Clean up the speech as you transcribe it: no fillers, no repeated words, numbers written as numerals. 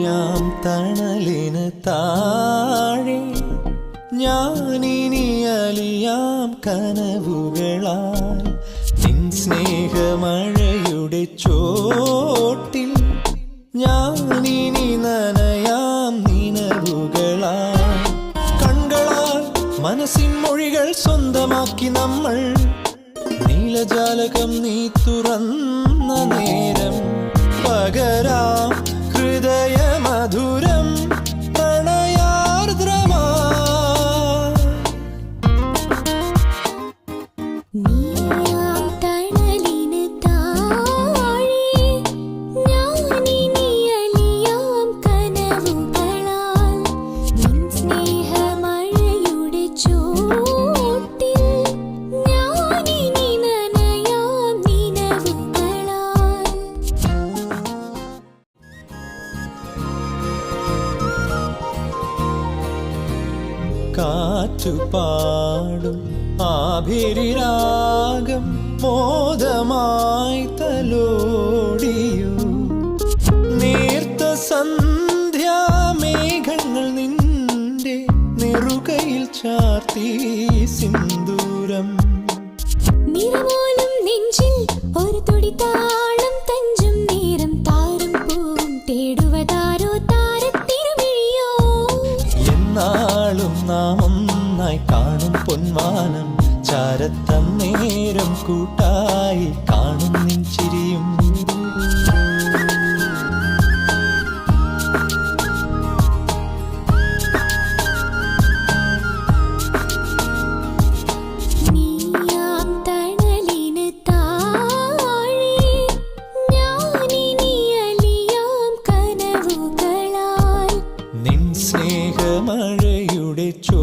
നീയാം തണലിന് താഴെ ഞാനിനി അലിയാം കനവുകളാൽ നിൻ സ്നേഹമഴയുടെ ചോട്ടിൽ ഞാനിനി നനയാം നിനവുകളാൽ കണ്ണുകളാൽ മനസ്സിൻ മൊഴികൾ സ്വന്തമാക്കി നമ്മൾ നീലജാലകം നീ തുറന്ന നേരം പകരാം ഹൃദയമധുരം പ്രണയാർദ്രമാ നീയാം തണലിന് താഴെ ഞാനിനി അലിയാം കനവുകളാൽ നിൻ സ്നേഹമഴയുടെ ചോട്ടിൽ ഞാനിനി നനയാം നിനവുകളാൽ. കാറ്റുപാടും ആഭിരിരാഗം മോദമായി തലോടിയു നേർത്ത സന്ധ്യാമേഘങ്ങൾ നിന്റെ നെറുകയിൽ ചാർത്തി സിന്ദൂരം നിറമോലും നെഞ്ചിൽ ഒരു തുടി താളം തഞ്ചും നേരം താരം പൂവും തേടുവതാരോ താരത്തിരുമിഴിയോ എന്നാളും നാം ഒന്നായി കാണും പൊന്മാനം ചാരത്തന്നേരം കൂട്ടായി കാണും നിൻ ചിരിയും നീയാം തണലിന് താഴെ ഞാനിനി അലിയാം കനവുകളാൽ നിൻ സ്നേഹമഴയുടെ ചോ